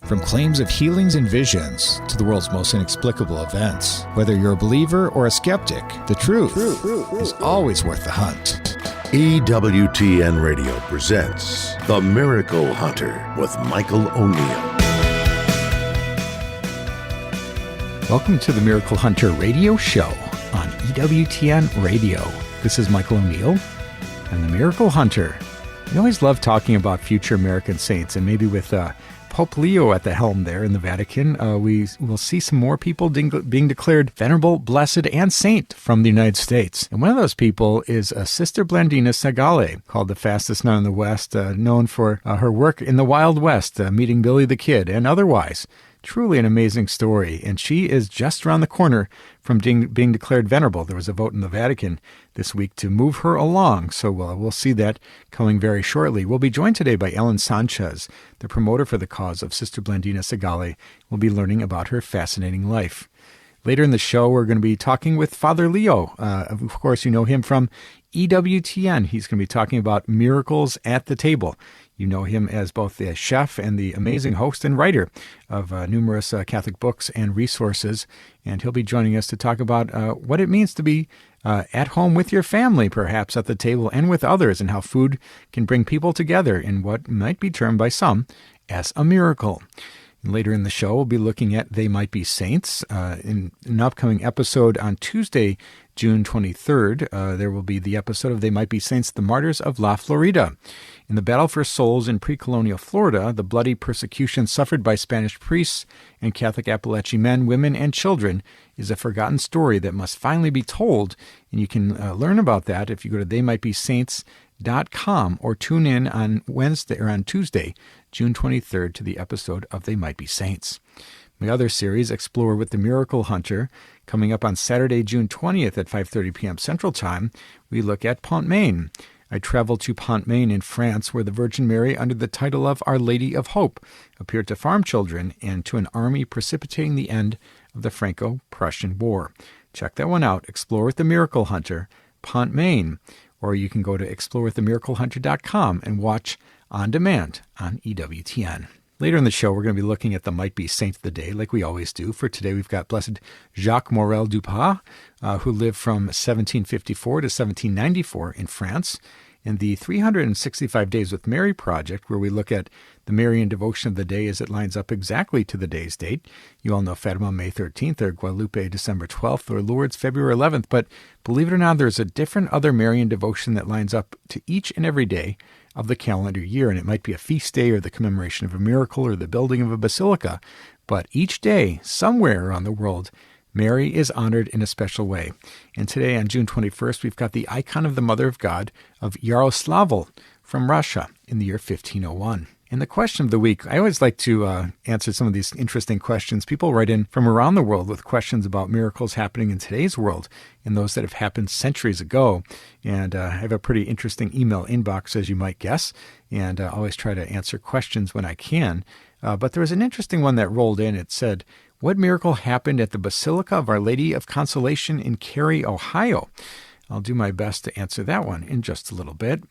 From claims of healings and visions to the world's most inexplicable events, whether you're a believer or a skeptic, the truth is always worth the hunt. EWTN Radio presents The Miracle Hunter with Michael O'Neill. Welcome to the Miracle Hunter radio show on EWTN Radio. This is Michael O'Neill and the Miracle Hunter. We always love talking about future American saints, and maybe with Pope Leo at the helm there in the Vatican, we will see some more people being declared venerable, blessed, and saint from the United States. And one of those people is Sister Blandina Segale, called the fastest nun in the West, known for her work in the Wild West, meeting Billy the Kid, and otherwise. Truly an amazing story, and she is just around the corner from being declared venerable. There was a vote in the Vatican this week to move her along, so we'll see that coming very shortly. We'll be joined today by Sanchez, the promoter for the cause of Sister Blandina Segale. We'll be learning about her fascinating life. Later in the show, we're going to be talking with Father Leo. Of course, you know him from EWTN. He's going to be talking about miracles at the table. You know him as both the chef and the amazing host and writer of numerous Catholic books and resources. And he'll be joining us to talk about what it means to be at home with your family, perhaps at the table, and with others, and how food can bring people together in what might be termed by some as a miracle. Later in the show, we'll be looking at They Might Be Saints. In an upcoming episode on Tuesday, June 23rd, there will be the episode of They Might Be Saints, the Martyrs of La Florida. In the battle for souls in pre-colonial Florida, the bloody persecution suffered by Spanish priests and Catholic Appalachian men, women, and children is a forgotten story that must finally be told. And you can learn about that if you go to theymightbesaints.com or tune in on Wednesday or on Tuesday, June 23rd, to the episode of They Might Be Saints. My other series, Explore with the Miracle Hunter, coming up on Saturday, June 20th at 5:30 p.m. Central Time, we look at Pont-Maine. I traveled to Pont-Maine in France, where the Virgin Mary, under the title of Our Lady of Hope, appeared to farm children and to an army precipitating the end of the Franco-Prussian War. Check that one out, Explore with the Miracle Hunter, Pont-Maine. Or you can go to explorewiththemiraclehunter.com and watch on demand on EWTN. Later in the show, we're going to be looking at the Might Be Saint of the Day, like we always do. For today, we've got Blessed Jacques Morel Dupas, who lived from 1754 to 1794 in France, in the 365 Days with Mary project, where we look at the Marian devotion of the day as it lines up exactly to the day's date. You all know Fatima, May 13th, or Guadalupe, December 12th, or Lourdes, February 11th. But believe it or not, there's a different other Marian devotion that lines up to each and every day of the calendar year. And it might be a feast day or the commemoration of a miracle or the building of a basilica. But each day, somewhere around the world, Mary is honored in a special way. And today, on June 21st, we've got the icon of the Mother of God of Yaroslavl from Russia in the year 1501. And the question of the week, I always like to answer some of these interesting questions. People write in from around the world with questions about miracles happening in today's world and those that have happened centuries ago. And I have a pretty interesting email inbox, as you might guess, and I always try to answer questions when I can. But there was an interesting one that rolled in. It said, what miracle happened at the Basilica of Our Lady of Consolation in Cary, Ohio? I'll do my best to answer that one in just a little bit.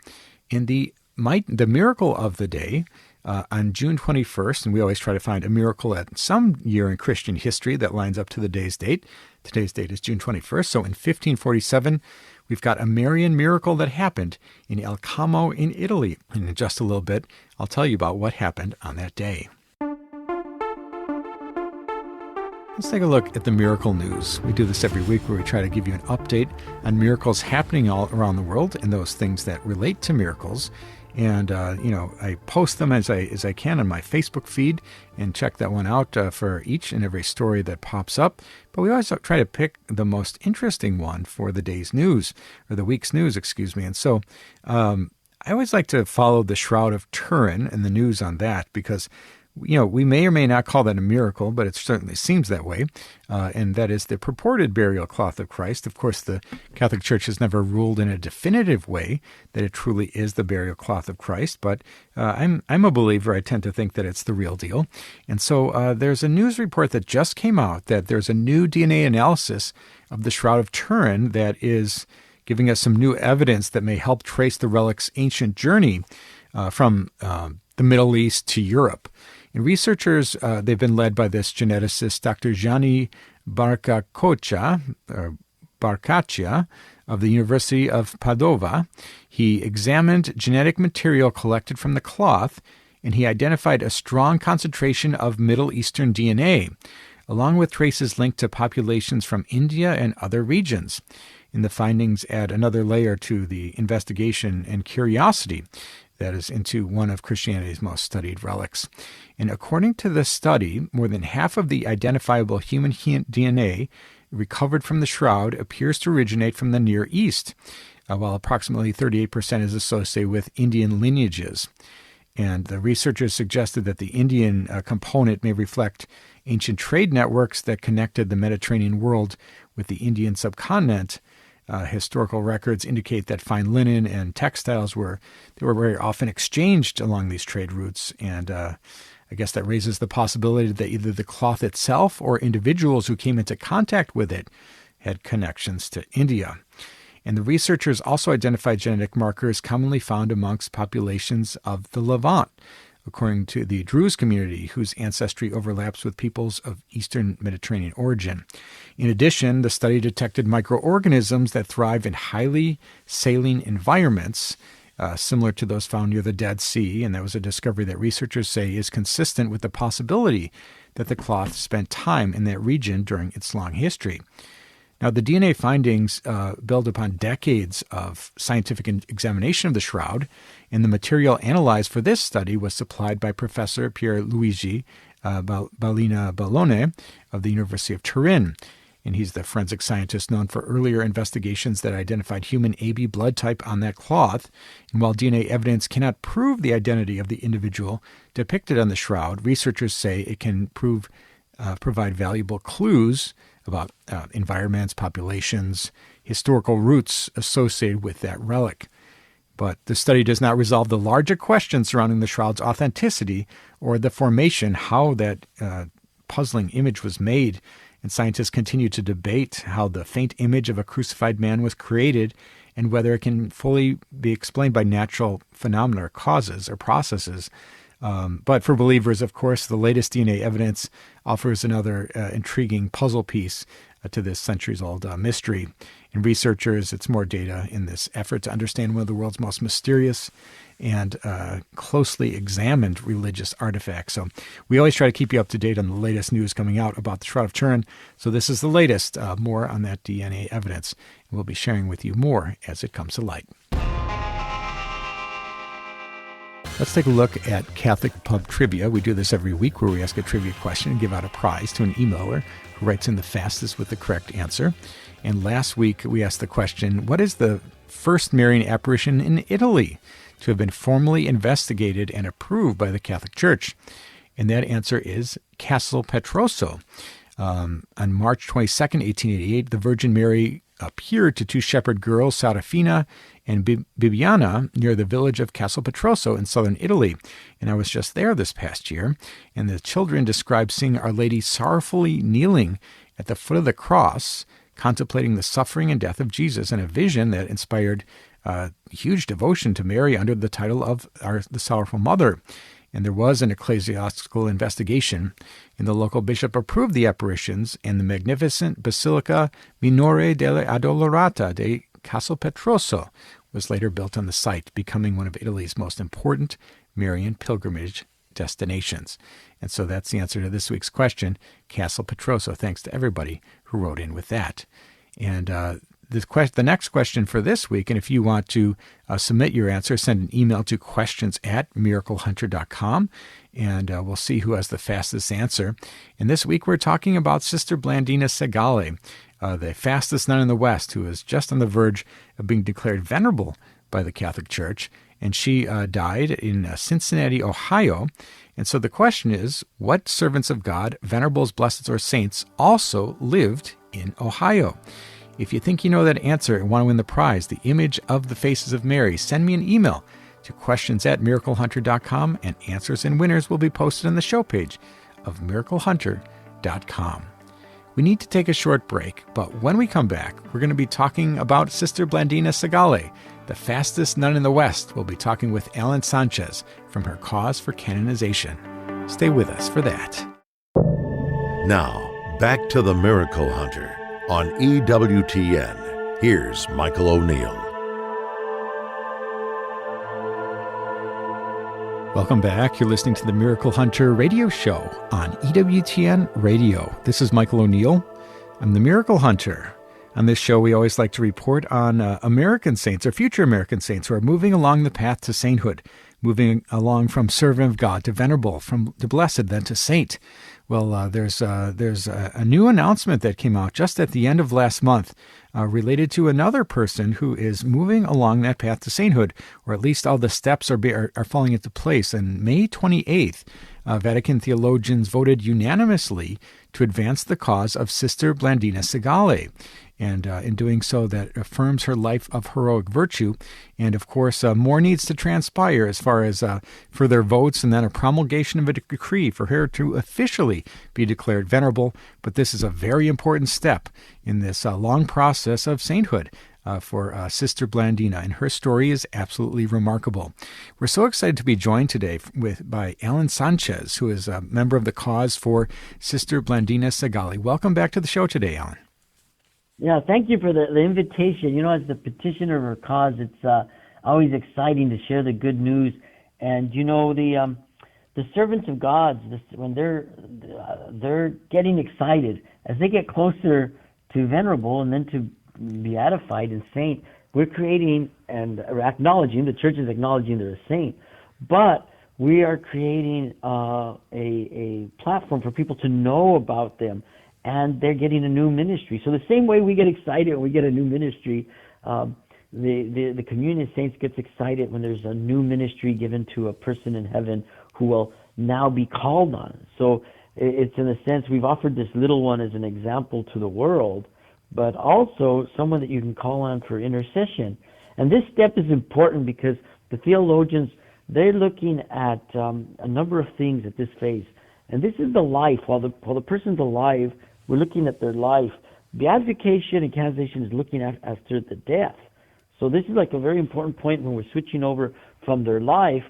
In the miracle of the day, on June 21st, and we always try to find a miracle at some year in Christian history that lines up to the day's date. Today's date is June 21st. So in 1547, we've got a Marian miracle that happened in El Como in Italy. And in just a little bit, I'll tell you about what happened on that day. Let's take a look at the miracle news. We do this every week where we try to give you an update on miracles happening all around the world and those things that relate to miracles. And, I post them as I can on my Facebook feed, and check that one out for each and every story that pops up. But we always try to pick the most interesting one for the day's news, or the week's news, excuse me. And so I always like to follow the Shroud of Turin and the news on that, because we may or may not call that a miracle, but it certainly seems that way, and that is the purported burial cloth of Christ. Of course, the Catholic Church has never ruled in a definitive way that it truly is the burial cloth of Christ, but I'm a believer. I tend to think that it's the real deal. And so there's a news report that just came out that there's a new DNA analysis of the Shroud of Turin that is giving us some new evidence that may help trace the relic's ancient journey from the Middle East to Europe. And researchers, they've been led by this geneticist, Dr. Gianni Barcaccia of the University of Padova. He examined genetic material collected from the cloth, and he identified a strong concentration of Middle Eastern DNA, along with traces linked to populations from India and other regions. And the findings add another layer to the investigation and curiosity that is into one of Christianity's most studied relics. And according to this study, more than half of the identifiable human DNA recovered from the shroud appears to originate from the Near East, while approximately 38% is associated with Indian lineages. And the researchers suggested that the Indian component may reflect ancient trade networks that connected the Mediterranean world with the Indian subcontinent. Historical records indicate that fine linen and textiles were very often exchanged along these trade routes, and I guess that raises the possibility that either the cloth itself or individuals who came into contact with it had connections to India. And the researchers also identified genetic markers commonly found amongst populations of the Levant, according to the Druze community, whose ancestry overlaps with peoples of Eastern Mediterranean origin. In addition, the study detected microorganisms that thrive in highly saline environments, similar to those found near the Dead Sea, and that was a discovery that researchers say is consistent with the possibility that the cloth spent time in that region during its long history. Now, the DNA findings build upon decades of scientific examination of the shroud, and the material analyzed for this study was supplied by Professor Pierluigi Balina of the University of Turin. And he's the forensic scientist known for earlier investigations that identified human AB blood type on that cloth. And while DNA evidence cannot prove the identity of the individual depicted on the shroud, researchers say it can provide valuable clues about environments, populations, historical roots associated with that relic. But the study does not resolve the larger questions surrounding the shroud's authenticity or the formation, how that puzzling image was made. And scientists continue to debate how the faint image of a crucified man was created and whether it can fully be explained by natural phenomena or causes or processes. But for believers, of course, the latest DNA evidence offers another intriguing puzzle piece to this centuries-old mystery. And researchers, it's more data in this effort to understand one of the world's most mysterious and closely examined religious artifacts. So we always try to keep you up to date on the latest news coming out about the Shroud of Turin. So this is the latest, more on that DNA evidence. And we'll be sharing with you more as it comes to light. Let's take a look at Catholic Pub Trivia. We do this every week where we ask a trivia question and give out a prize to an emailer who writes in the fastest with the correct answer. And last week we asked the question, what is the first Marian apparition in Italy to have been formally investigated and approved by the Catholic Church? And that answer is Castel Petroso. On March 22nd, 1888, the Virgin Mary appeared to two shepherd girls, Serafina and Bibiana, near the village of Castel Petroso in southern Italy. And I was just there this past year, and the children described seeing Our Lady sorrowfully kneeling at the foot of the cross, contemplating the suffering and death of Jesus, in a vision that inspired huge devotion to Mary under the title of the Sorrowful Mother. And there was an ecclesiastical investigation, and the local bishop approved the apparitions, and the magnificent Basilica Minore delle Addolorata de Castel Petroso was later built on the site, becoming one of Italy's most important Marian pilgrimage destinations. And so that's the answer to this week's question, Castel Petroso. Thanks to everybody who wrote in with that. And the next question for this week, and if you want to submit your answer, send an email to questions@miraclehunter.com, and we'll see who has the fastest answer. And this week we're talking about Sister Blandina Segale, the fastest nun in the West, who is just on the verge of being declared venerable by the Catholic Church. And she died in Cincinnati, Ohio. And so the question is, what servants of God, venerables, blesseds, or saints also lived in Ohio? If you think you know that answer and want to win the prize, the image of the faces of Mary, send me an email to questions@miraclehunter.com, and answers and winners will be posted on the show page of miraclehunter.com. We need to take a short break, but when we come back, we're going to be talking about Sister Blandina Segale, the fastest nun in the West. We'll be talking with Alan Sanchez from her Cause for Canonization. Stay with us for that. Now, back to the Miracle Hunter on EWTN. Here's Michael O'Neill. Welcome back. You're listening to the Miracle Hunter radio show on EWTN Radio. This is Michael O'Neill. I'm the Miracle Hunter. On this show, we always like to report on American saints or future American saints who are moving along the path to sainthood, moving along from servant of God to venerable, from to blessed, then to saint. Well, there's a new announcement that came out just at the end of last month related to another person who is moving along that path to sainthood, or at least all the steps are falling into place. On May 28th, Vatican theologians voted unanimously to advance the cause of Sister Blandina Segale. And in doing so, that affirms her life of heroic virtue. And of course, more needs to transpire as far as further votes and then a promulgation of a decree for her to officially be declared venerable. But this is a very important step in this long process of sainthood for Sister Blandina, and her story is absolutely remarkable. We're so excited to be joined today by Alan Sanchez, who is a member of the cause for Sister Blandina Segale. Welcome back to the show today, Alan. Yeah, thank you for the invitation. You know, as the petitioner of our cause, it's always exciting to share the good news. And you know, the servants of God, when they're getting excited as they get closer to venerable and then to beatified and saint, we're creating and acknowledging, the church is acknowledging they're a saint, but we are creating a platform for people to know about them. And they're getting a new ministry. So the same way we get excited when we get a new ministry, the communion of saints gets excited when there's a new ministry given to a person in heaven who will now be called on. So it's in a sense, we've offered this little one as an example to the world, but also someone that you can call on for intercession. And this step is important because the theologians, they're looking at a number of things at this phase. And this is the life. While the person's alive, we're looking at their life. Beatification and canonization is looking at after the death. So this is like a very important point when we're switching over from their life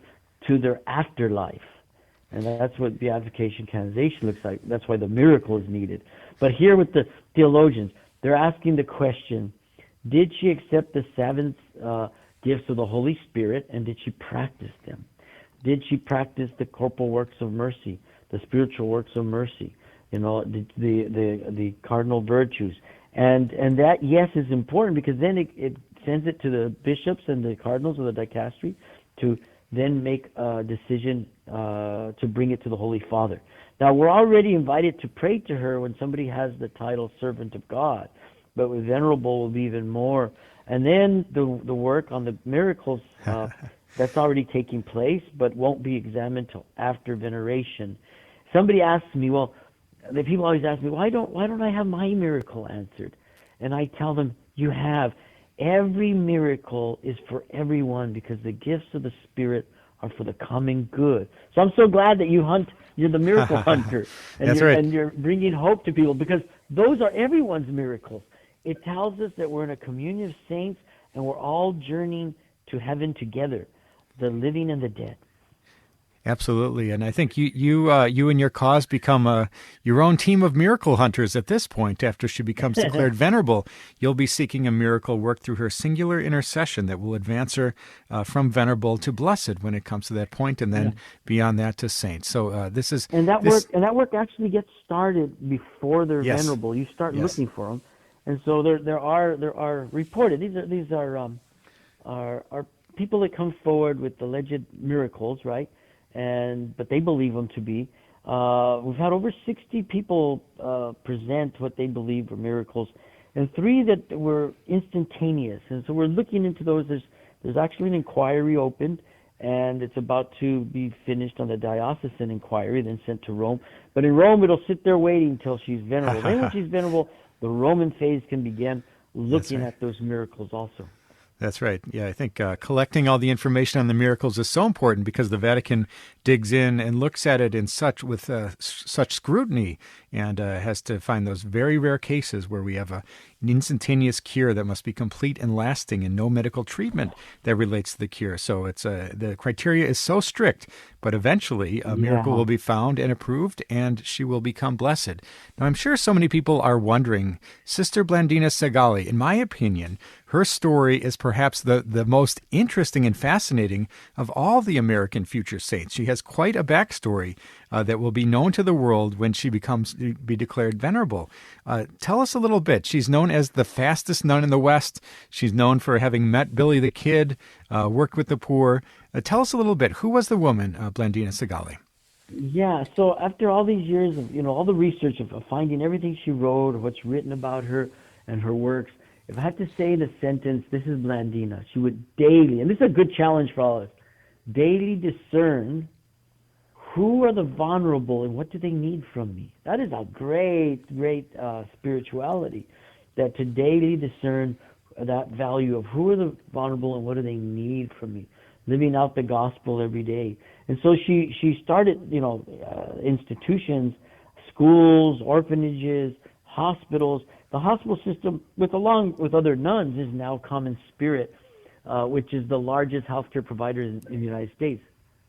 to their afterlife. And that's what beatification, canonization looks like. That's why the miracle is needed. But here with the theologians, they're asking the question, did she accept the 7 gifts of the Holy Spirit, and did she practice them? Did she practice the corporal works of mercy, the spiritual works of mercy? You know, the cardinal virtues, and that, yes, is important because then it sends it to the bishops and the cardinals of the dicastery to then make a decision to bring it to the Holy Father. Now, we're already invited to pray to her when somebody has the title servant of God, but with venerable will be even more. And then the work on the miracles, that's already taking place, but won't be examined till after veneration. Somebody asks me, well, the people always ask me, why don't I have my miracle answered? And I tell them, you have. Every miracle is for everyone because the gifts of the Spirit are for the common good. So I'm so glad that you're the miracle hunter. And That's right. And you're bringing hope to people because those are everyone's miracles. It tells us that we're in a communion of saints and we're all journeying to heaven together, the living and the dead. Absolutely, and I think you and your cause become your own team of miracle hunters at this point. After she becomes declared venerable, you'll be seeking a miracle work through her singular intercession that will advance her from venerable to blessed when it comes to that point, and then beyond that to saint. So that work actually gets started before they're venerable. You start looking for them, and so there are reported. These are people that come forward with alleged miracles, right? But they believe them to be. We've had over 60 people present what they believe were miracles, and 3 that were instantaneous. And so we're looking into those. There's actually an inquiry opened, and it's about to be finished on the diocesan inquiry, then sent to Rome. But in Rome, it'll sit there waiting until she's venerable. Then when she's venerable, the Roman phase can begin looking at those miracles also. That's right. Yeah, I think collecting all the information on the miracles is so important because the Vatican digs in and looks at it in such scrutiny, and has to find those very rare cases where we have an instantaneous cure that must be complete and lasting, and no medical treatment that relates to the cure. So it's the criteria is so strict, but eventually a miracle will be found and approved, and she will become blessed. Now, I'm sure so many people are wondering, Sister Blandina Segale, in my opinion, her story is perhaps the most interesting and fascinating of all the American future saints. She has quite a backstory that will be known to the world when she be declared venerable. Tell us a little bit. She's known as the fastest nun in the West. She's known for having met Billy the Kid, worked with the poor. Tell us a little bit. Who was the woman, Blandina Segale? Yeah, so after all these years of, all the research of finding everything she wrote, or what's written about her and her works, if I had to say the sentence, this is Blandina, she would daily, and this is a good challenge for all of us, daily discern who are the vulnerable and what do they need from me. That is a great spirituality, that to daily discern that value of who are the vulnerable and what do they need from me, living out the gospel every day. And so she started, institutions, schools, orphanages, hospitals. The hospital system, along with other nuns, is now Common Spirit, which is the largest healthcare provider in the United States,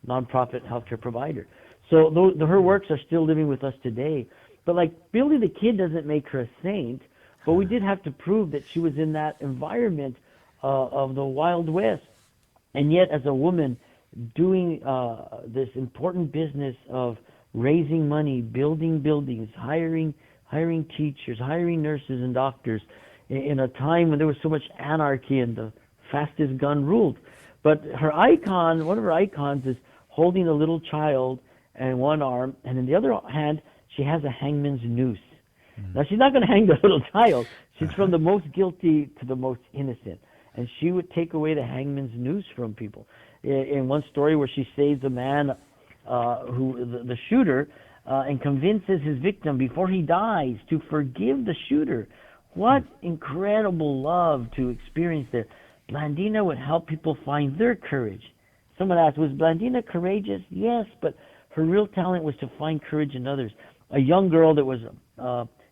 nonprofit healthcare provider. So her works are still living with us today. But like Billy the Kid doesn't make her a saint, but we did have to prove that she was in that environment of the Wild West. And yet, as a woman, doing this important business of raising money, building buildings, hiring teachers, hiring nurses and doctors in a time when there was so much anarchy and the fastest gun ruled. But one of her icons is holding a little child in one arm, and in the other hand, she has a hangman's noose. Now, she's not going to hang the little child. She's from the most guilty to the most innocent. And she would take away the hangman's noose from people. In one story where she saves a man, the shooter, and convinces his victim before he dies to forgive the shooter. What incredible love to experience there. Blandina would help people find their courage. Someone asked, was Blandina courageous? Yes, but her real talent was to find courage in others. A young girl that was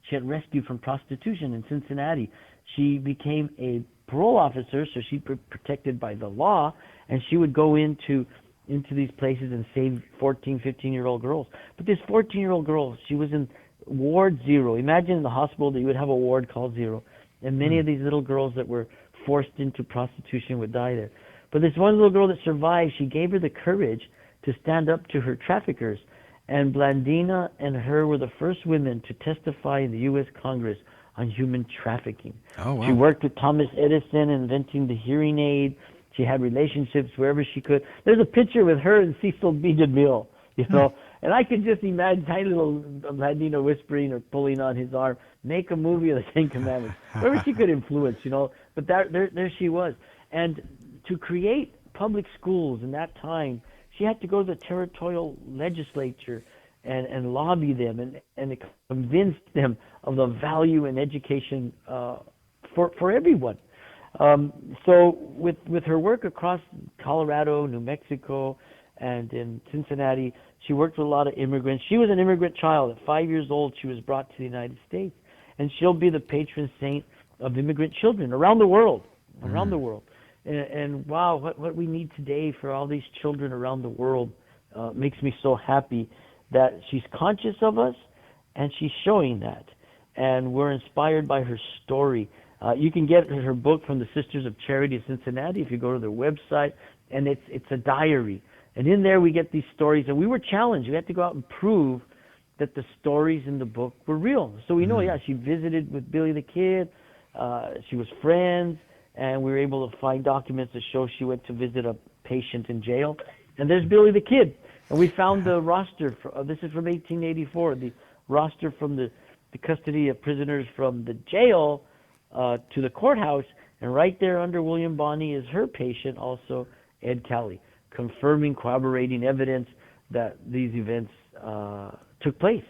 she had rescued from prostitution in Cincinnati. She became a parole officer, so she protected by the law, and she would go into these places and save 14, 15-year-old girls. But this 14-year-old girl, she was in Ward 0. Imagine in the hospital that you would have a ward called 0, and many of these little girls that were forced into prostitution would die there. But this one little girl that survived, she gave her the courage to stand up to her traffickers. And Blandina and her were the first women to testify in the U.S. Congress on human trafficking. Oh, wow. She worked with Thomas Edison inventing the hearing aid. She had relationships wherever she could. There's a picture with her and Cecil B. DeMille, and I could just imagine tiny little Blandina whispering or pulling on his arm, make a movie of the Ten Commandments, wherever she could influence, But there she was. And to create public schools in that time, she had to go to the territorial legislature and lobby them and convince them of the value in education for everyone. So with her work across Colorado, New Mexico, and in Cincinnati, she worked with a lot of immigrants. She was an immigrant child. At 5 years old, she was brought to the United States, and she'll be the patron saint of immigrant children around the world. And wow, what we need today for all these children around the world makes me so happy that she's conscious of us, and she's showing that. And we're inspired by her story. You can get her book from the Sisters of Charity of Cincinnati if you go to their website, and it's a diary. And in there we get these stories, and we were challenged. We had to go out and prove that the stories in the book were real. So we know, she visited with Billy the Kid, she was friends, and we were able to find documents that show she went to visit a patient in jail. And there's Billy the Kid. And we found the roster, this is from 1884, the roster from the custody of prisoners from the jail to the courthouse. And right there under William Bonney is her patient, also Ed Calley, confirming, corroborating evidence that these events took place.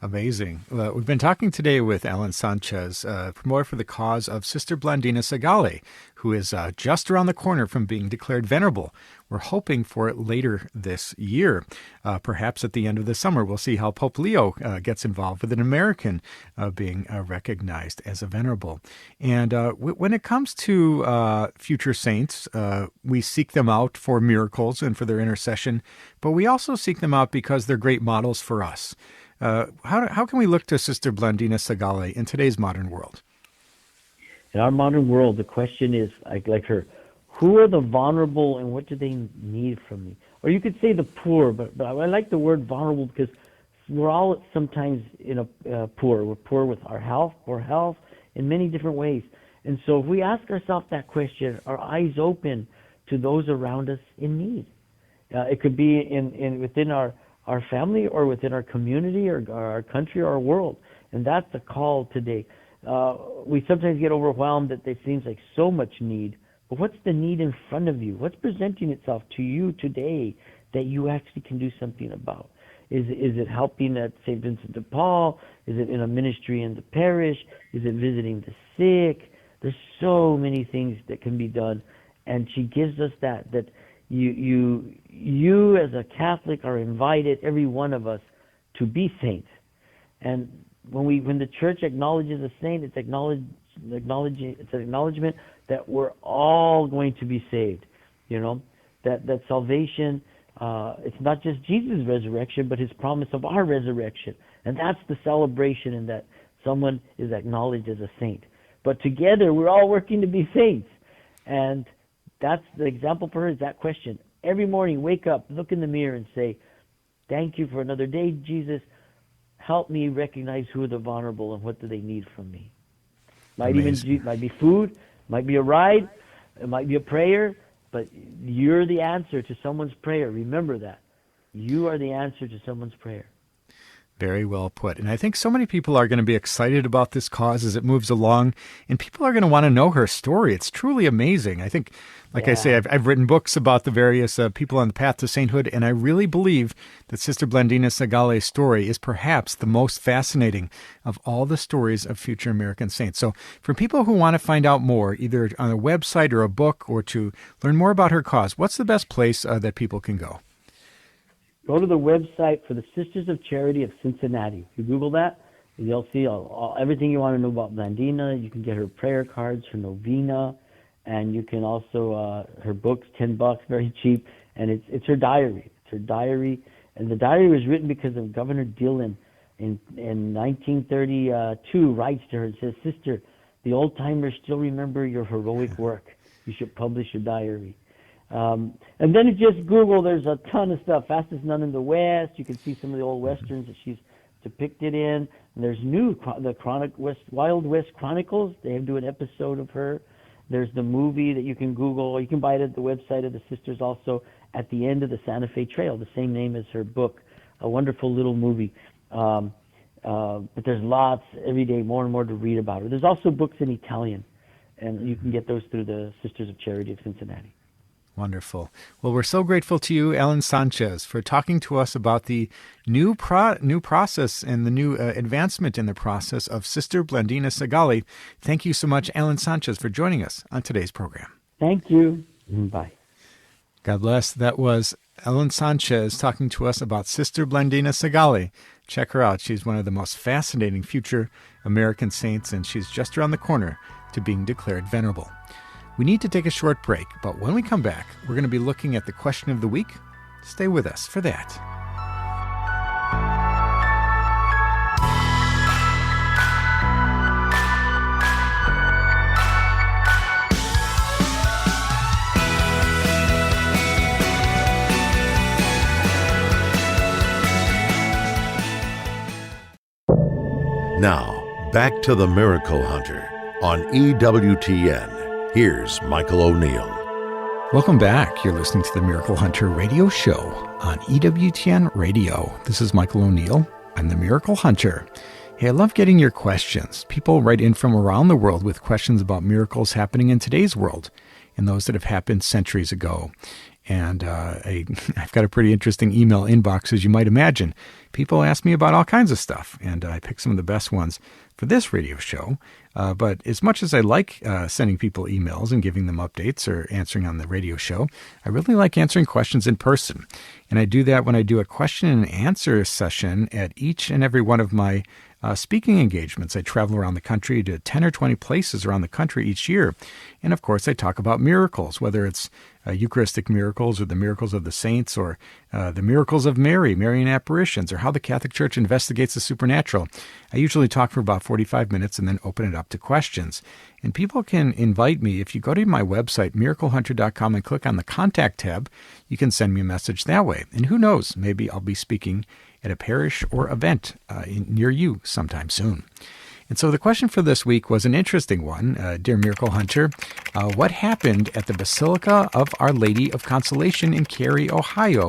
Amazing. We've been talking today with Alan Sanchez, promoter for the cause of Sister Blandina Segale, who is just around the corner from being declared venerable. We're hoping for it later this year. Perhaps at the end of the summer, we'll see how Pope Leo gets involved with an American being recognized as a venerable. And when it comes to future saints, we seek them out for miracles and for their intercession, but we also seek them out because they're great models for us. How can we look to Sister Blandina Segale in today's modern world? In our modern world, the question is, like her, who are the vulnerable and what do they need from me? Or you could say the poor, but I like the word vulnerable because we're all sometimes poor. We're poor with our health, poor health in many different ways. And so if we ask ourselves that question, our eyes open to those around us in need. It could be within our family or within our community or our country or our world. And that's the call today. We sometimes get overwhelmed that there seems like so much need. But what's the need in front of you? What's presenting itself to you today that you actually can do something about? Is it helping at St. Vincent de Paul? Is it in a ministry in the parish? Is it visiting the sick? There's so many things that can be done. And she gives us that you as a Catholic are invited, every one of us, to be saints. And when the Church acknowledges a saint, it's an acknowledgement that we're all going to be saved. That salvation, it's not just Jesus' resurrection, but his promise of our resurrection. And that's the celebration, in that someone is acknowledged as a saint. But together, we're all working to be saints. And that's the example for her, is that question. Every morning, wake up, look in the mirror and say, thank you for another day, Jesus. Help me recognize who are the vulnerable and what do they need from me. Might be food, might be a ride, it might be a prayer, but you're the answer to someone's prayer. Remember that. You are the answer to someone's prayer. Very well put. And I think so many people are going to be excited about this cause as it moves along, and people are going to want to know her story. It's truly amazing. I think, I say, I've written books about the various people on the path to sainthood, and I really believe that Sister Blandina Segale's story is perhaps the most fascinating of all the stories of future American saints. So for people who want to find out more, either on a website or a book, or to learn more about her cause, what's the best place that people can go? Go to the website for the Sisters of Charity of Cincinnati. If you Google that, you'll see everything you want to know about Blandina. You can get her prayer cards, her novena, and you can also, her books, $10, very cheap. And it's her diary. It's her diary. And the diary was written because of Governor Dillon in 1932, writes to her and says, Sister, the old-timers still remember your heroic work. You should publish your diary. And then you just Google, there's a ton of stuff. Fastest Nun in the West. You can see some of the old Westerns that she's depicted in. And there's the Wild West Chronicles. They do an episode of her. There's the movie that you can Google, or you can buy it at the website of the sisters also, At the End of the Santa Fe Trail, the same name as her book. A wonderful little movie. But there's lots every day, more and more to read about her. There's also books in Italian, and you can get those through the Sisters of Charity of Cincinnati. Wonderful. Well, we're so grateful to you, Alan Sanchez, for talking to us about the new process and the new advancement in the process of Sister Blandina Segale. Thank you so much, Alan Sanchez, for joining us on today's program. Thank you. Bye. God bless. That was Alan Sanchez talking to us about Sister Blandina Segale. Check her out. She's one of the most fascinating future American saints, and she's just around the corner to being declared venerable. We need to take a short break, but when we come back, we're going to be looking at the question of the week. Stay with us for that. Now, back to the Miracle Hunter on EWTN. Here's Michael O'Neill. Welcome back. You're listening to the Miracle Hunter radio show on EWTN Radio. This is Michael O'Neill. I'm the Miracle Hunter. Hey, I love getting your questions. People write in from around the world with questions about miracles happening in today's world and those that have happened centuries ago. And I've got a pretty interesting email inbox, as you might imagine. People ask me about all kinds of stuff, and I pick some of the best ones for this radio show. But as much as I like sending people emails and giving them updates or answering on the radio show, I really like answering questions in person. And I do that when I do a question and answer session at each and every one of my speaking engagements. I travel around the country to 10 or 20 places around the country each year. And of course, I talk about miracles, whether it's Eucharistic miracles or the miracles of the saints or the miracles of Mary, Marian apparitions, or how the Catholic Church investigates the supernatural. I usually talk for about 45 minutes and then open it up to questions. And people can invite me. If you go to my website, miraclehunter.com, and click on the Contact tab, you can send me a message that way. And who knows, maybe I'll be speaking at a parish or event near you sometime soon. And so the question for this week was an interesting one. Dear Miracle Hunter, what happened at the Basilica of Our Lady of Consolation in Cary, Ohio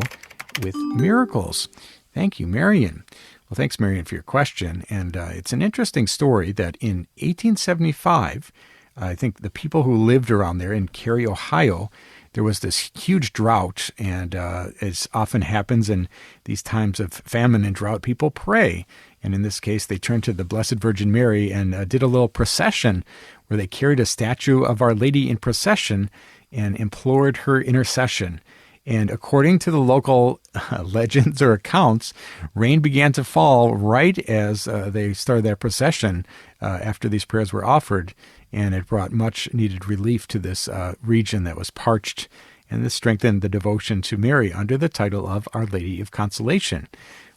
with miracles? Thank you, Marion. Well, thanks, Marion, for your question. And it's an interesting story that in 1875, I think the people who lived around there in Cary, Ohio, there was this huge drought, and as often happens in these times of famine and drought, people pray. And in this case, they turned to the Blessed Virgin Mary and did a little procession where they carried a statue of Our Lady in procession and implored her intercession. And according to the local legends or accounts, rain began to fall right as they started that procession after these prayers were offered. And it brought much needed relief to this region that was parched. And this strengthened the devotion to Mary under the title of Our Lady of Consolation.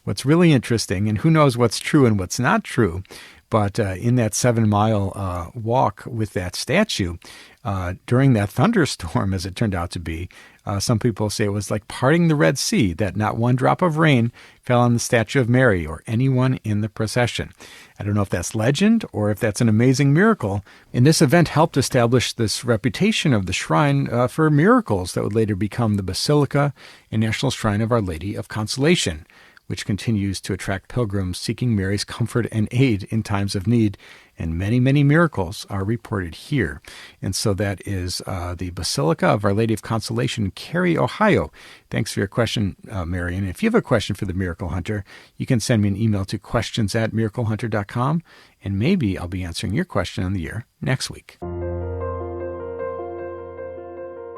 What's really interesting, and who knows what's true and what's not true, but in that 7-mile walk with that statue, during that thunderstorm, as it turned out to be, some people say it was like parting the Red Sea, that not one drop of rain fell on the statue of Mary or anyone in the procession. I don't know if that's legend or if that's an amazing miracle. And this event helped establish this reputation of the shrine for miracles that would later become the Basilica and National Shrine of Our Lady of Consolation, which continues to attract pilgrims seeking Mary's comfort and aid in times of need. And many, many miracles are reported here. And so that is the Basilica of Our Lady of Consolation in Cary, Ohio. Thanks for your question, Marion. If you have a question for the Miracle Hunter, you can send me an email to questions@miraclehunter.com, and maybe I'll be answering your question on the air next week.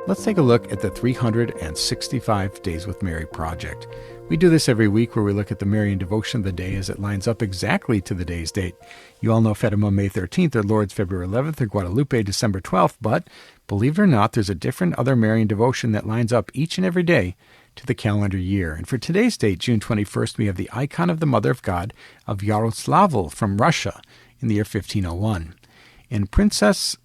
Let's take a look at the 365 Days with Mary project. We do this every week where we look at the Marian devotion of the day as it lines up exactly to the day's date. You all know Fatima, May 13th, or Lourdes, February 11th, or Guadalupe, December 12th, but believe it or not, there's a different other Marian devotion that lines up each and every day to the calendar year. And for today's date, June 21st, we have the icon of the Mother of God of Yaroslavl from Russia in the year 1501. And Princes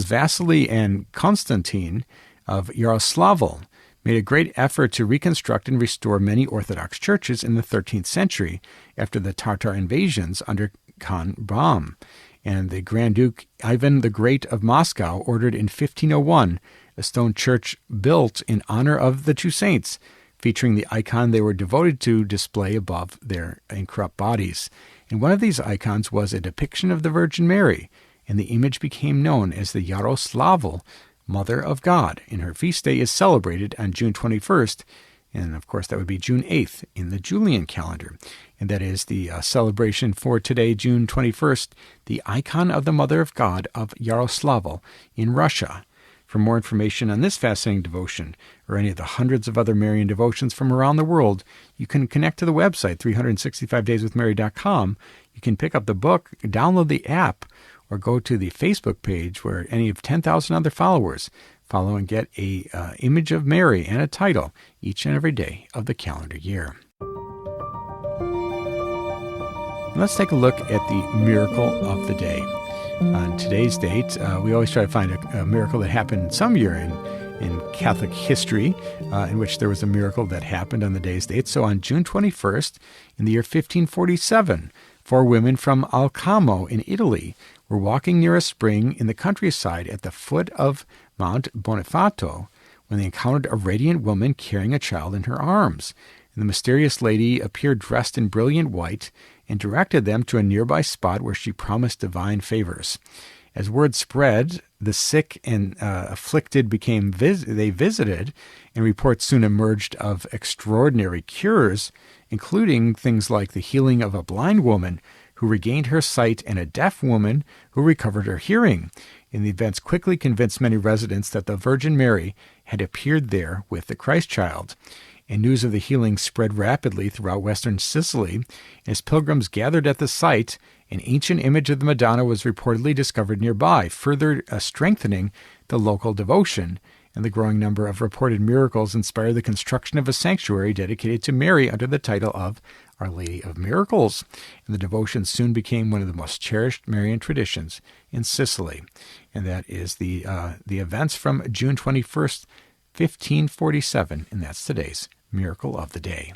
Vasily and Constantine of Yaroslavl made a great effort to reconstruct and restore many Orthodox churches in the 13th century after the Tatar invasions under Khan Baum. And the Grand Duke Ivan the Great of Moscow ordered in 1501 a stone church built in honor of the two saints, featuring the icon they were devoted to display above their incorrupt bodies. And one of these icons was a depiction of the Virgin Mary, and the image became known as the Yaroslavl Mother of God, and her feast day is celebrated on June 21st, and of course that would be June 8th in the Julian calendar. And that is the celebration for today, June 21st, the icon of the Mother of God of Yaroslavl in Russia. For more information on this fascinating devotion, or any of the hundreds of other Marian devotions from around the world, you can connect to the website, 365dayswithmary.com. You can pick up the book, download the app, or go to the Facebook page where any of 10,000 other followers follow and get a image of Mary and a title each and every day of the calendar year. And let's take a look at the miracle of the day. On today's date, we always try to find a miracle that happened some year in Catholic history in which there was a miracle that happened on the day's date. So on June 21st, in the year 1547, 4 women from Alcamo in Italy were walking near a spring in the countryside at the foot of Mount Bonifato when they encountered a radiant woman carrying a child in her arms. And the mysterious lady appeared dressed in brilliant white and directed them to a nearby spot where she promised divine favors. As word spread, the sick and afflicted they visited, and reports soon emerged of extraordinary cures, including things like the healing of a blind woman who regained her sight and a deaf woman who recovered her hearing. And the events quickly convinced many residents that the Virgin Mary had appeared there with the Christ child. And news of the healing spread rapidly throughout western Sicily. As pilgrims gathered at the site, an ancient image of the Madonna was reportedly discovered nearby, further strengthening the local devotion. And the growing number of reported miracles inspired the construction of a sanctuary dedicated to Mary under the title of Our Lady of Miracles. And the devotion soon became one of the most cherished Marian traditions in Sicily. And that is the events from June 21st, 1547, and that's today's Miracle of the Day.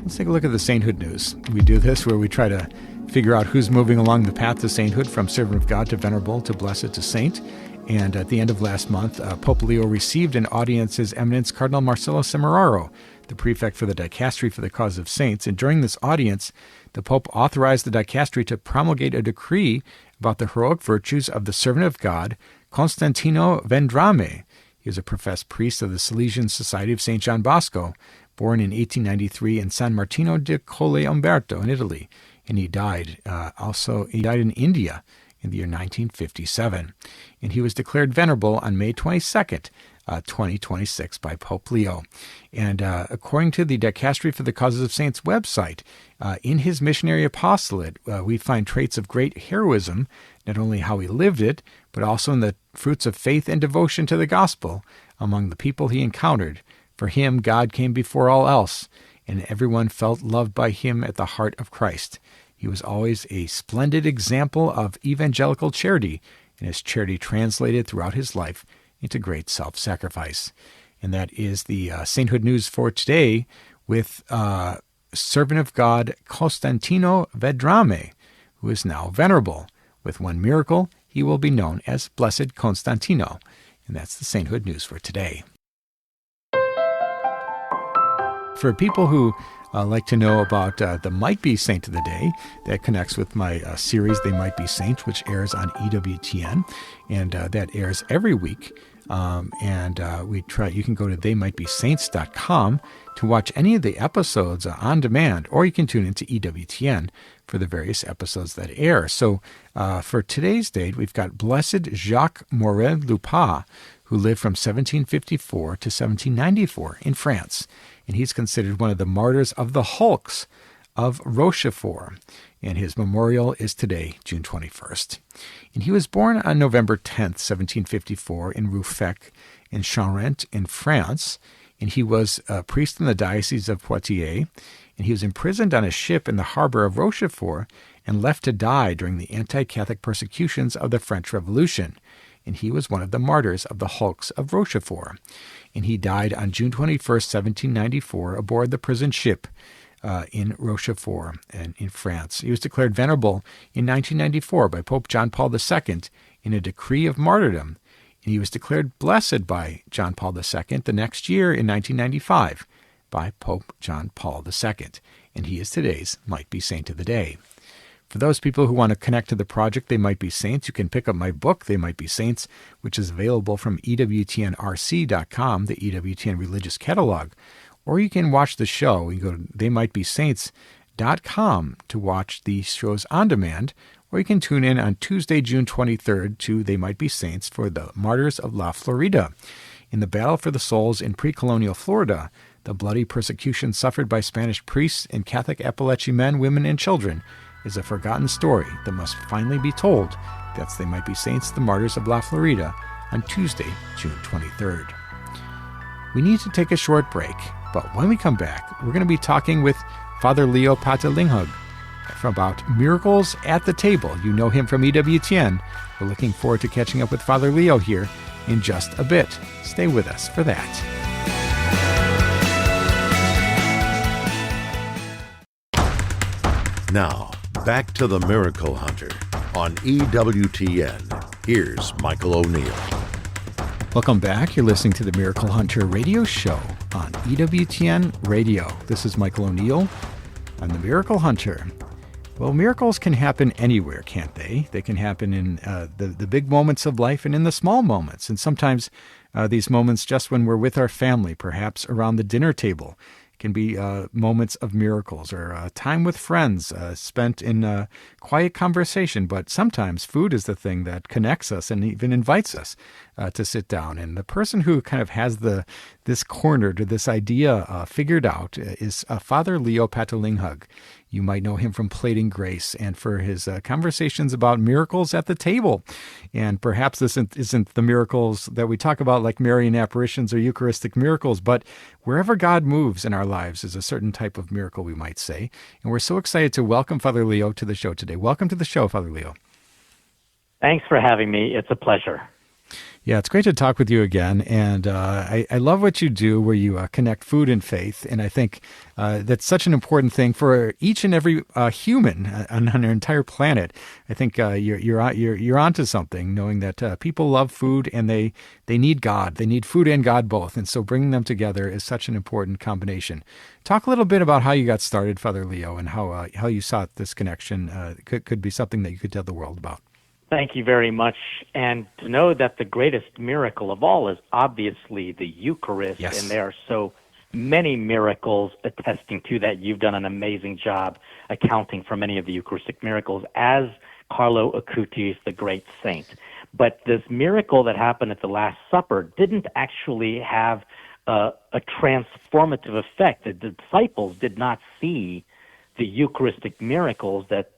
Let's take a look at the sainthood news. We do this where we try to figure out who's moving along the path to sainthood, from servant of God to venerable to blessed to saint. And at the end of last month, Pope Leo received an audience His Eminence Cardinal Marcello Semeraro, the prefect for the Dicastery for the Cause of Saints. And during this audience, the Pope authorized the Dicastery to promulgate a decree about the heroic virtues of the servant of God, Constantino Vendrame. He was a professed priest of the Salesian Society of St. John Bosco, born in 1893 in San Martino di Colle Umberto in Italy, and he died in India in the year 1957. And he was declared venerable on May 22nd, 2026 by Pope Leo. And according to the Dicastery for the Causes of Saints website, in his missionary apostolate, we find traits of great heroism, not only how he lived it, but also in the fruits of faith and devotion to the gospel among the people he encountered. For him, God came before all else, and everyone felt loved by him at the heart of Christ. He was always a splendid example of evangelical charity, and his charity translated throughout his life into great self-sacrifice. And that is the sainthood news for today with servant of God Costantino Vendrame, who is now venerable. With one miracle, he will be known as Blessed Constantino. And that's the sainthood news for today. For people who like to know about the Might Be Saint of the Day, that connects with my series, They Might Be Saint, which airs on EWTN, and that airs every week. You can go to theymightbesaints.com to watch any of the episodes on demand, or you can tune into EWTN for the various episodes that air. So for today's date, we've got Blessed Jacques Morel Lupas, who lived from 1754 to 1794 in France. And he's considered one of the martyrs of the hulks of Rochefort. And his memorial is today, June 21st. And he was born on November 10th, 1754, in Ruffec in Charente in France. And he was a priest in the Diocese of Poitiers. And he was imprisoned on a ship in the harbor of Rochefort and left to die during the anti-Catholic persecutions of the French Revolution. And he was one of the martyrs of the hulks of Rochefort. And he died on June 21st, 1794, aboard the prison ship in Rochefort and in France. He was declared venerable in 1994 by Pope John Paul II in a decree of martyrdom. And he was declared blessed by John Paul II the next year in 1995 by Pope John Paul II. And he is today's Might Be Saint of the Day. For those people who want to connect to the project They Might Be Saints, you can pick up my book, They Might Be Saints, which is available from EWTNRC.com, the EWTN Religious Catalog. Or you can watch the show. You can go to theymightbesaints.com to watch the shows on demand. Or you can tune in on Tuesday, June 23rd to They Might Be Saints for the Martyrs of La Florida. In the battle for the souls in pre-colonial Florida, the bloody persecution suffered by Spanish priests and Catholic Appalachian men, women, and children is a forgotten story that must finally be told. That's They Might Be Saints, the Martyrs of La Florida, on Tuesday, June 23rd. We need to take a short break, but when we come back, we're going to be talking with Father Leo Patalinghug about miracles at the table. You know him from EWTN. We're looking forward to catching up with Father Leo here in just a bit. Stay with us for that. Now, back to the Miracle Hunter on EWTN. Here's Michael O'Neill. Welcome back. You're listening to the Miracle Hunter radio show on EWTN Radio. This is Michael O'Neill. I'm the Miracle Hunter. Well, miracles can happen anywhere, can't they? They can happen in the big moments of life and in the small moments. And sometimes these moments just when we're with our family, perhaps around the dinner table, can be moments of miracles, or time with friends spent in quiet conversation. But sometimes food is the thing that connects us and even invites us to sit down. And the person who kind of has this corner to this idea figured out is Father Leo Patalinghug. You might know him from Plating Grace and for his conversations about miracles at the table. And perhaps this isn't the miracles that we talk about like Marian apparitions or Eucharistic miracles, but wherever God moves in our lives is a certain type of miracle, we might say. And we're so excited to welcome Father Leo to the show today. Welcome to the show, Father Leo. Thanks for having me. It's a pleasure. Yeah, it's great to talk with you again. And I love what you do where you connect food and faith. And I think that's such an important thing for each and every human on our entire planet. I think you're onto something, knowing that people love food and they need God. They need food and God both. And so bringing them together is such an important combination. Talk a little bit about how you got started, Father Leo, and how you saw this connection could be something that you could tell the world about. Thank you very much. And to know that the greatest miracle of all is obviously the Eucharist, Yes. and there are so many miracles attesting to that. You've done an amazing job accounting for many of the Eucharistic miracles, as Carlo Acutis, the great saint. But this miracle that happened at the Last Supper didn't actually have a transformative effect. The disciples did not see the Eucharistic miracles that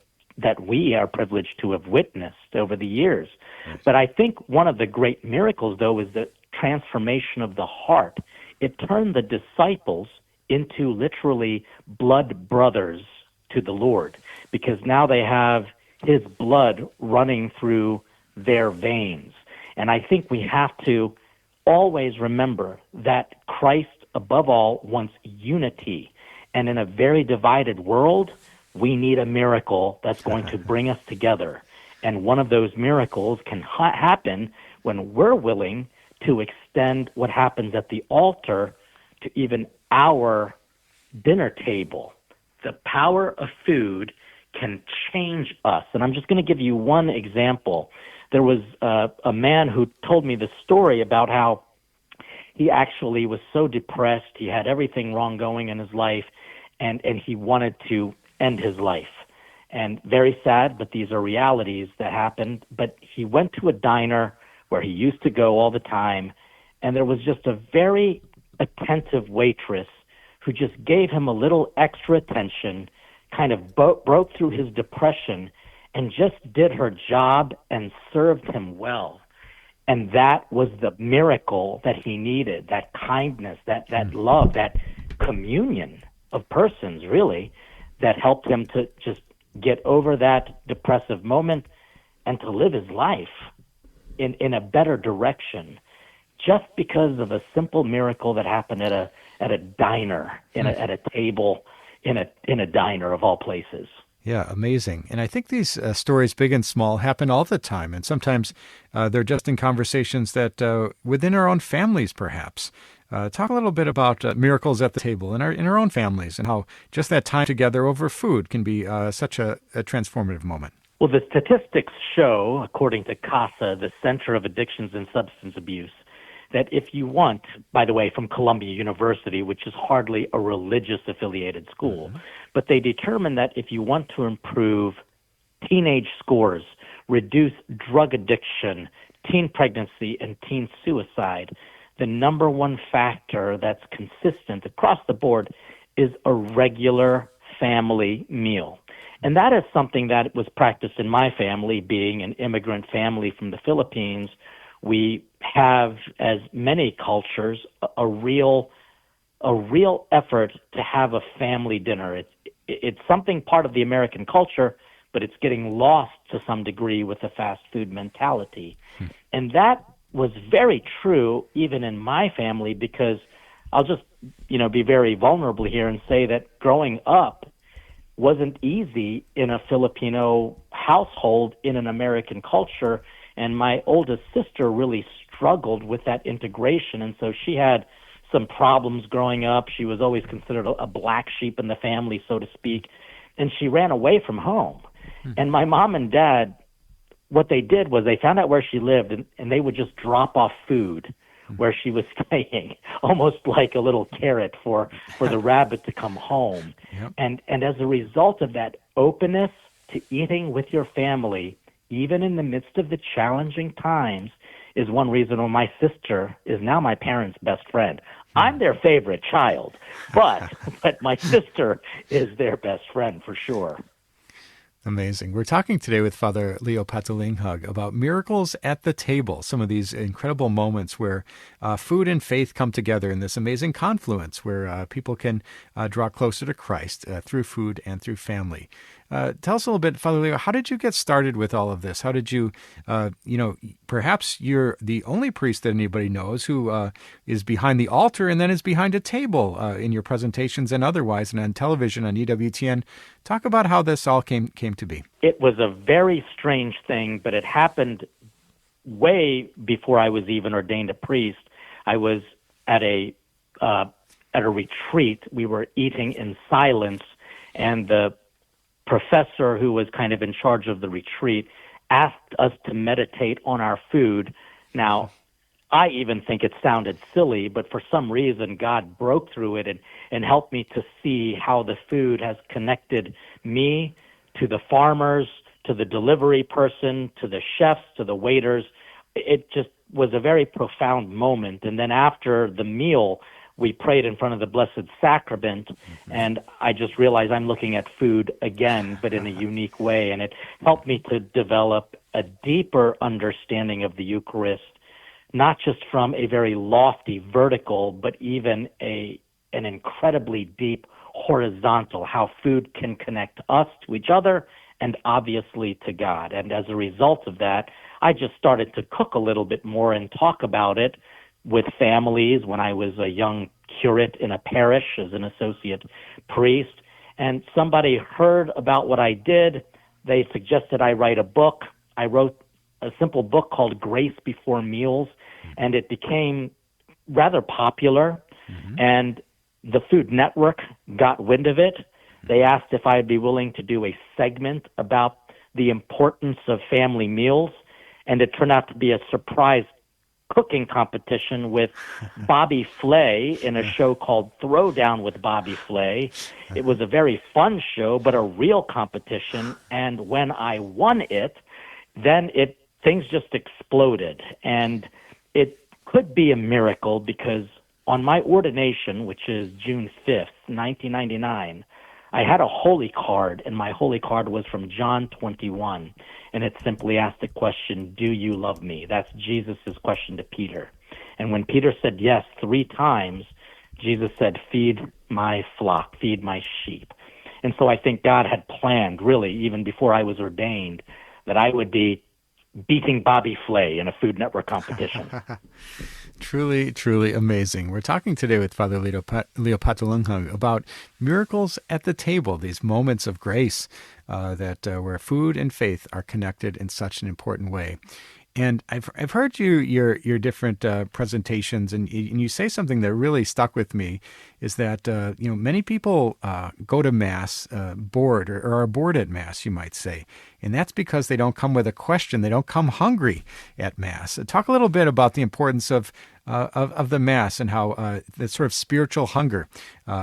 we are privileged to have witnessed over the years. Yes. But I think one of the great miracles, though, is the transformation of the heart. It turned the disciples into literally blood brothers to the Lord, because now they have his blood running through their veins. And I think we have to always remember that Christ, above all, wants unity. And in a very divided world, we need a miracle that's going to bring us together. And one of those miracles can happen when we're willing to extend what happens at the altar to even our dinner table. The power of food can change us. And I'm just going to give you one example. There was a man who told me the story about how he actually was so depressed, he had everything wrong going in his life, and he wanted to end his life. And very sad, but these are realities that happened. But he went to a diner where he used to go all the time, and there was just a very attentive waitress who just gave him a little extra attention, kind of broke through his depression, and just did her job and served him well. And that was the miracle that he needed, that kindness, that love, that communion of persons, really, that helped him to just get over that depressive moment and to live his life in a better direction, just because of a simple miracle that happened at a diner, at a table in a diner of all places. Yeah, amazing. And I think these stories, big and small, happen all the time. And sometimes they're just in conversations that within our own families, perhaps. Talk a little bit about miracles at the table in our own families, and how just that time together over food can be such a transformative moment. Well, the statistics show, according to CASA, the Center of Addictions and Substance Abuse, that if you want, by the way, from Columbia University, which is hardly a religious-affiliated school, but they determine that if you want to improve teenage scores, reduce drug addiction, teen pregnancy, and teen suicide, the number one factor that's consistent across the board is a regular family meal. And that is something that was practiced in my family, being an immigrant family from the Philippines. We have, as many cultures, a real effort to have a family dinner. It's something part of the American culture, but it's getting lost to some degree with the fast food mentality. And that was very true even in my family, because I'll just, be very vulnerable here and say that growing up wasn't easy in a Filipino household in an American culture, and my oldest sister really struggled with that integration, and so she had some problems growing up. She was always considered a black sheep in the family, so to speak, and she ran away from home. And my mom and dad, what they did was they found out where she lived, and they would just drop off food where she was staying, almost like a little carrot for the rabbit to come home. Yep. And as a result of that openness to eating with your family, even in the midst of the challenging times, is one reason why my sister is now my parents' best friend. I'm their favorite child, but my sister is their best friend for sure. Amazing. We're talking today with Father Leo Patalinghug about miracles at the table, some of these incredible moments where food and faith come together in this amazing confluence where people can draw closer to Christ through food and through family. Tell us a little bit, Father Leo, how did you get started with all of this? How did you, perhaps you're the only priest that anybody knows who is behind the altar and then is behind a table in your presentations and otherwise, and on television on EWTN. Talk about how this all came to be. It was a very strange thing, but it happened way before I was even ordained a priest. I was at a retreat. We were eating in silence, and the professor who was kind of in charge of the retreat asked us to meditate on our food. Now, I even think it sounded silly, but for some reason God broke through it and helped me to see how the food has connected me to the farmers, to the delivery person, to the chefs, to the waiters. It just was a very profound moment. And then after the meal, we prayed in front of the Blessed Sacrament, and I just realized I'm looking at food again, but in a unique way, and it helped me to develop a deeper understanding of the Eucharist, not just from a very lofty vertical, but even an incredibly deep horizontal, how food can connect us to each other and obviously to God. And as a result of that, I just started to cook a little bit more and talk about it with families when I was a young curate in a parish as an associate priest. And somebody heard about what I did. They suggested I write a book. I wrote a simple book called Grace Before Meals, and it became rather popular. And the Food Network got wind of it. They asked if I'd be willing to do a segment about the importance of family meals, and it turned out to be a surprise cooking competition with Bobby Flay in a show called Throwdown with Bobby Flay. It was a very fun show, but a real competition, and when I won it, then things just exploded. And it could be a miracle because on my ordination, which is June 5th, 1999, I had a holy card, and my holy card was from John 21, and it simply asked the question, "Do you love me?" That's Jesus' question to Peter. And when Peter said yes 3 times, Jesus said, "Feed my flock, feed my sheep." And so I think God had planned, really, even before I was ordained, that I would be beating Bobby Flay in a Food Network competition. Truly, truly amazing. We're talking today with Father Leo Patalinghug about miracles at the table, these moments of grace where food and faith are connected in such an important way. And I've heard your different presentations, and you say something that really stuck with me is that many people go to Mass bored or are bored at Mass, you might say, and that's because they don't come with a question, they don't come hungry at Mass. Talk a little bit about the importance of the Mass and how the sort of spiritual hunger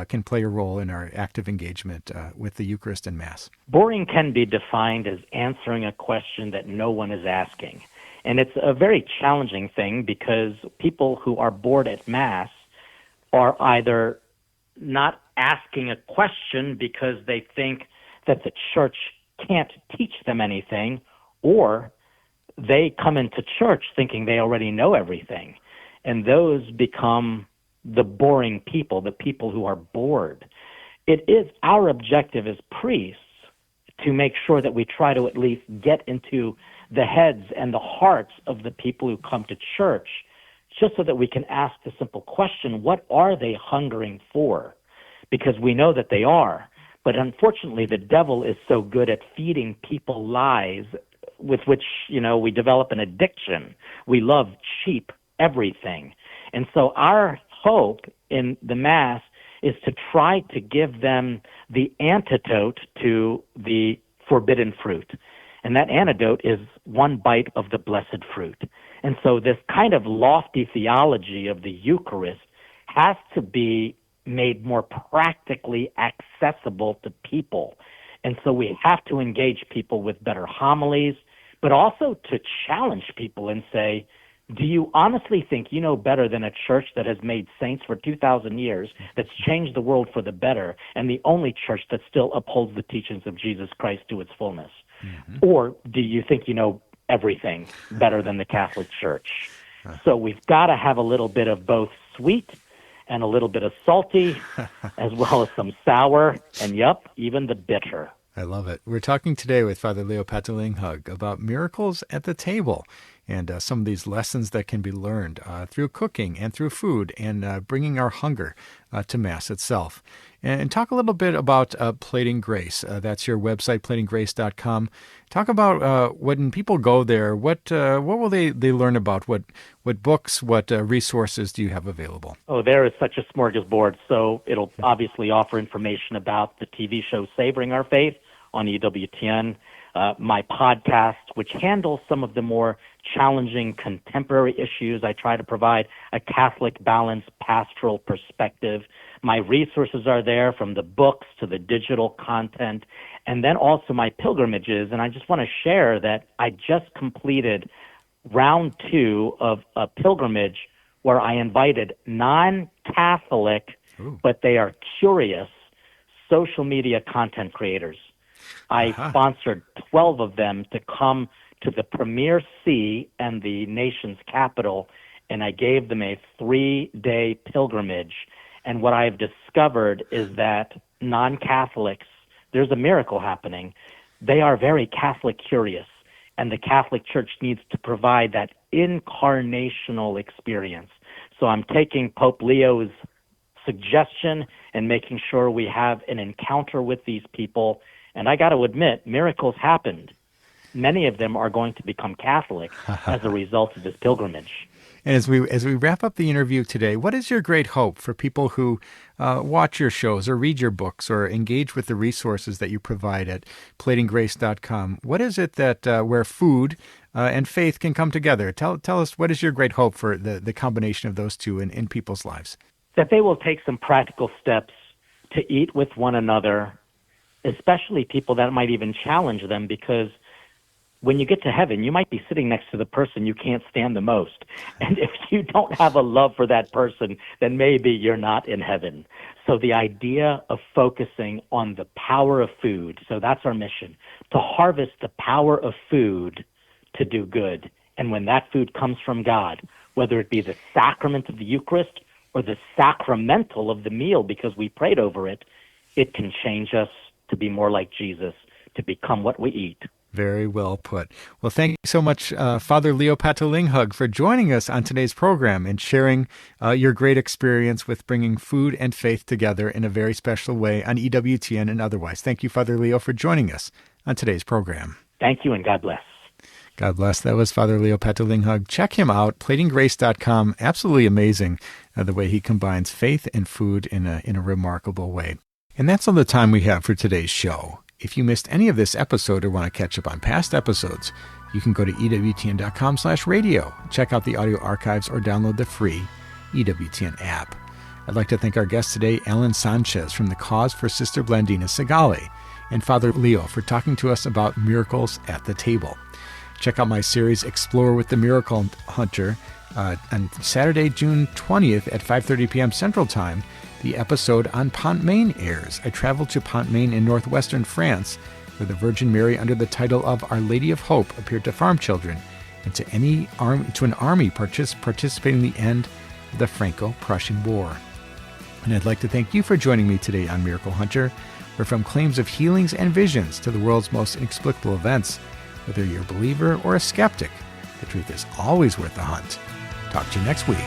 can play a role in our active engagement with the Eucharist and Mass. Boring can be defined as answering a question that no one is asking. And it's a very challenging thing because people who are bored at Mass are either not asking a question because they think that the church can't teach them anything, or they come into church thinking they already know everything. And those become the boring people, the people who are bored. It is our objective as priests to make sure that we try to at least get into the heads and the hearts of the people who come to church, just so that we can ask the simple question, what are they hungering for? Because we know that they are. But unfortunately, the devil is so good at feeding people lies with which, we develop an addiction. We love cheap everything. And so our hope in the Mass is to try to give them the antidote to the forbidden fruit. And that antidote is one bite of the blessed fruit. And so this kind of lofty theology of the Eucharist has to be made more practically accessible to people. And so we have to engage people with better homilies, but also to challenge people and say, do you honestly think you know better than a church that has made saints for 2,000 years, that's changed the world for the better, and the only church that still upholds the teachings of Jesus Christ to its fullness? Mm-hmm. Or do you think you know everything better than the Catholic Church? So we've got to have a little bit of both sweet and a little bit of salty, as well as some sour, and even the bitter. I love it. We're talking today with Father Leo Patalinghug about miracles at the table and some of these lessons that can be learned through cooking and through food and bringing our hunger to Mass itself. And talk a little bit about Plating Grace. That's your website, platinggrace.com. Talk about when people go there, what will they learn about? What books, what resources do you have available? Oh, there is such a smorgasbord. So it'll obviously offer information about the TV show Savoring Our Faith on EWTN, my podcast, which handles some of the more challenging contemporary issues. I try to provide a Catholic balanced pastoral perspective. My resources are there, from the books to the digital content, and then also my pilgrimages. And I just want to share that I just completed round 2 of a pilgrimage where I invited non-Catholic, but they are curious, social media content creators. I sponsored 12 of them to come to the premier see and the nation's capital, and I gave them a 3-day pilgrimage. And what I've discovered is that non-Catholics, there's a miracle happening. They are very Catholic curious, and the Catholic Church needs to provide that incarnational experience. So I'm taking Pope Leo's suggestion and making sure we have an encounter with these people. And I got to admit, miracles happened. Many of them are going to become Catholic as a result of this pilgrimage. And as we wrap up the interview today, what is your great hope for people who watch your shows or read your books or engage with the resources that you provide at platinggrace.com? What is it that where food and faith can come together? Tell us, what is your great hope for the combination of those two in people's lives? That they will take some practical steps to eat with one another, especially people that might even challenge them, because when you get to heaven, you might be sitting next to the person you can't stand the most. And if you don't have a love for that person, then maybe you're not in heaven. So the idea of focusing on the power of food, so that's our mission, to harvest the power of food to do good. And when that food comes from God, whether it be the sacrament of the Eucharist or the sacramental of the meal because we prayed over it, it can change us to be more like Jesus, to become what we eat. Very well put. Well, thank you so much, Father Leo Patalinghug, for joining us on today's program and sharing your great experience with bringing food and faith together in a very special way on EWTN and otherwise. Thank you, Father Leo, for joining us on today's program. Thank you, and God bless. God bless. That was Father Leo Patalinghug. Check him out, platinggrace.com. Absolutely amazing the way he combines faith and food in a remarkable way. And that's all the time we have for today's show. If you missed any of this episode or want to catch up on past episodes, you can go to EWTN.com/radio, check out the audio archives, or download the free EWTN app. I'd like to thank our guest today, Alan Sanchez from the Cause for Sister Blandina Segale, and Father Leo for talking to us about miracles at the table. Check out my series, Explore with the Miracle Hunter, on Saturday, June 20th at 5:30 p.m. Central Time. The episode on Pont-Maine airs. I traveled to Pont-Maine in northwestern France, where the Virgin Mary, under the title of Our Lady of Hope, appeared to farm children and to an army participating in the end of the Franco-Prussian War. And I'd like to thank you for joining me today on Miracle Hunter, where from claims of healings and visions to the world's most inexplicable events, whether you're a believer or a skeptic, the truth is always worth the hunt. Talk to you next week.